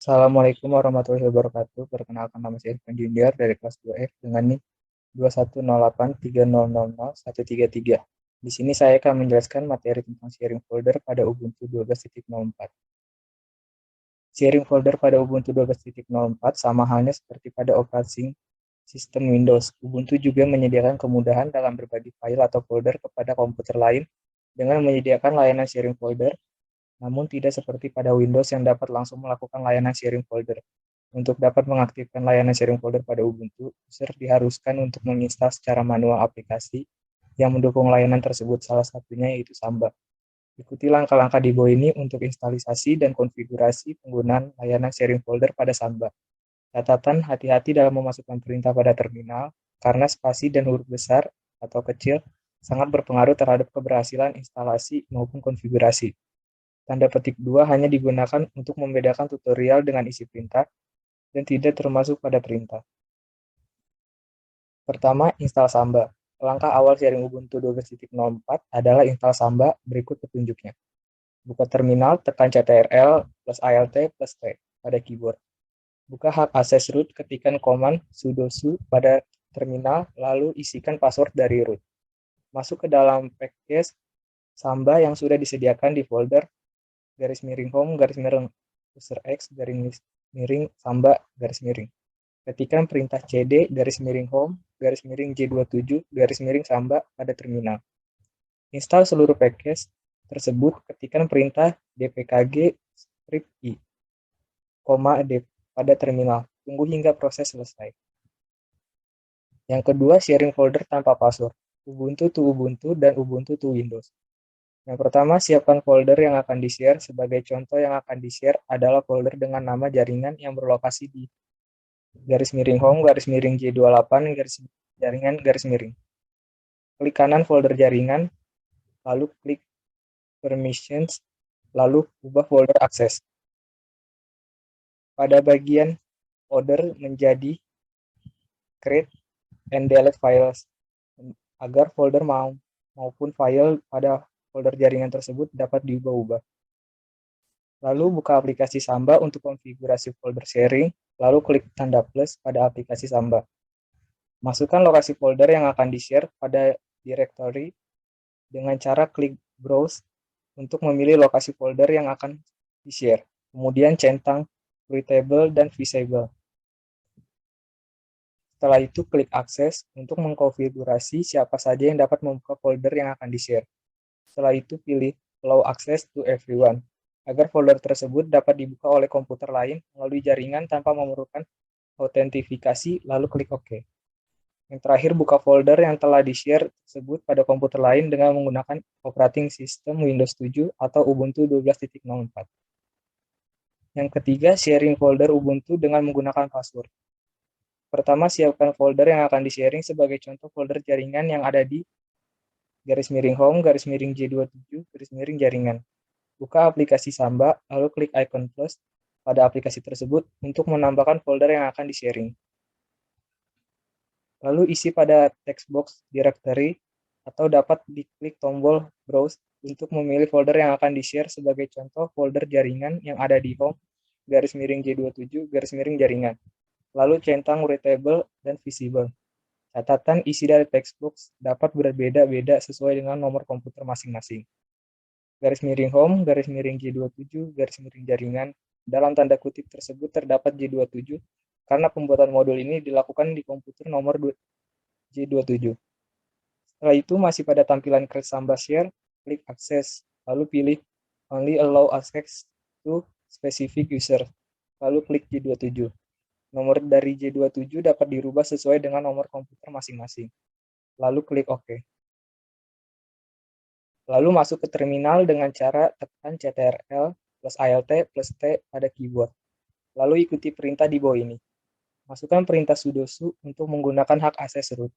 Assalamualaikum warahmatullahi wabarakatuh. Perkenalkan nama saya Irfan Junior dari kelas 2F dengan NIM 210830000133. Di sini saya akan menjelaskan materi tentang sharing folder pada Ubuntu 12.04. Sharing folder pada Ubuntu 12.04 sama halnya seperti pada operating sistem Windows. Ubuntu juga menyediakan kemudahan dalam berbagi file atau folder kepada komputer lain dengan menyediakan layanan sharing folder, namun tidak seperti pada Windows yang dapat langsung melakukan layanan sharing folder. Untuk dapat mengaktifkan layanan sharing folder pada Ubuntu, user diharuskan untuk menginstal secara manual aplikasi yang mendukung layanan tersebut, salah satunya yaitu Samba. Ikuti langkah-langkah di bawah ini untuk instalasi dan konfigurasi penggunaan layanan sharing folder pada Samba. Catatan, hati-hati dalam memasukkan perintah pada terminal, karena spasi dan huruf besar atau kecil sangat berpengaruh terhadap keberhasilan instalasi maupun konfigurasi. Tanda petik 2 hanya digunakan untuk membedakan tutorial dengan isi perintah dan tidak termasuk pada perintah. Pertama, install Samba. Langkah awal sharing Ubuntu 12.04 adalah install Samba, berikut petunjuknya. Buka terminal, tekan Ctrl plus Alt plus T pada keyboard. Buka hak akses root, ketikkan command sudo su pada terminal, lalu isikan password dari root. Masuk ke dalam package Samba yang sudah disediakan di folder _home _user x Samba _. Ketikkan perintah cd _home _j27 Samba pada terminal. Install seluruh package tersebut, ketikkan perintah dpkg script i, d pada terminal. Tunggu hingga proses selesai. Yang kedua, sharing folder tanpa password. Ubuntu to Ubuntu dan Ubuntu to Windows. Yang pertama, siapkan folder yang akan di-share. Sebagai contoh, yang akan di-share adalah folder dengan nama jaringan yang berlokasi di _home _j28 jaringan _. Klik kanan folder jaringan, lalu klik permissions, lalu ubah folder akses. Pada bagian folder menjadi create and delete files agar folder maupun file pada folder jaringan tersebut dapat diubah-ubah. Lalu buka aplikasi Samba untuk konfigurasi folder sharing, lalu klik tanda plus pada aplikasi Samba. Masukkan lokasi folder yang akan di-share pada directory dengan cara klik browse untuk memilih lokasi folder yang akan di-share. Kemudian centang readable dan visible. Setelah itu klik akses untuk mengkonfigurasi siapa saja yang dapat membuka folder yang akan di-share. Setelah itu pilih allow access to everyone agar folder tersebut dapat dibuka oleh komputer lain melalui jaringan tanpa memerlukan autentifikasi, lalu klik OK. Yang terakhir, buka folder yang telah di-share tersebut pada komputer lain dengan menggunakan operating system Windows 7 atau Ubuntu 12.04. Yang ketiga, sharing folder Ubuntu dengan menggunakan password. Pertama, siapkan folder yang akan di-sharing, sebagai contoh folder jaringan yang ada di _home _j27 jaringan. Buka aplikasi Samba, lalu klik icon plus pada aplikasi tersebut untuk menambahkan folder yang akan di-sharing. Lalu isi pada text box directory atau dapat diklik tombol browse untuk memilih folder yang akan di-share, sebagai contoh folder jaringan yang ada di home _j27 jaringan. Lalu centang readable dan visible. Catatan, isi dari text box dapat berbeda-beda sesuai dengan nomor komputer masing-masing. _home _j27 jaringan. Dalam tanda kutip tersebut terdapat J27 karena pembuatan modul ini dilakukan di komputer nomor J27. Setelah itu, masih pada tampilan Create Samba Share, klik Akses, lalu pilih Only Allow Access to Specific User, lalu klik J27. Nomor dari J27 dapat dirubah sesuai dengan nomor komputer masing-masing. Lalu klik OK. Lalu masuk ke terminal dengan cara tekan Ctrl plus Alt plus T pada keyboard. Lalu ikuti perintah di bawah ini. Masukkan perintah sudo su untuk menggunakan hak akses root.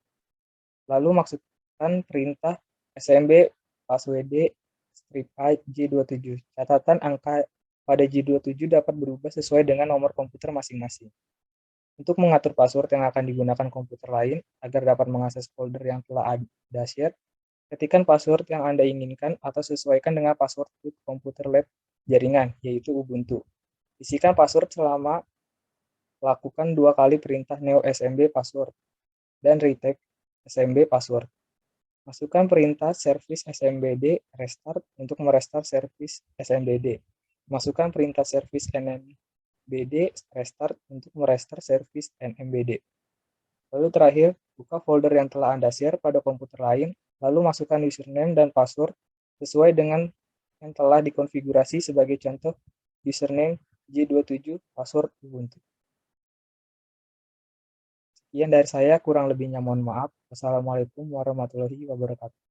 Lalu masukkan perintah smb passwd strip a j27. Catatan, angka pada j27 dapat berubah sesuai dengan nomor komputer masing-masing. Untuk mengatur password yang akan digunakan komputer lain agar dapat mengakses folder yang telah Anda share, ketikkan password yang Anda inginkan atau sesuaikan dengan password root komputer lab jaringan, yaitu Ubuntu. Isikan password selama lakukan 2 kali perintah neo smb password dan retake smb password. Masukkan perintah service smbd restart untuk merestart service smbd. Masukkan perintah service nmbd restart untuk merestart service nmbd. Lalu terakhir, buka folder yang telah Anda share pada komputer lain, lalu masukkan username dan password sesuai dengan yang telah dikonfigurasi, sebagai contoh username J27, password Ubuntu. Sekian dari saya, kurang lebihnya mohon maaf. Wassalamualaikum warahmatullahi wabarakatuh.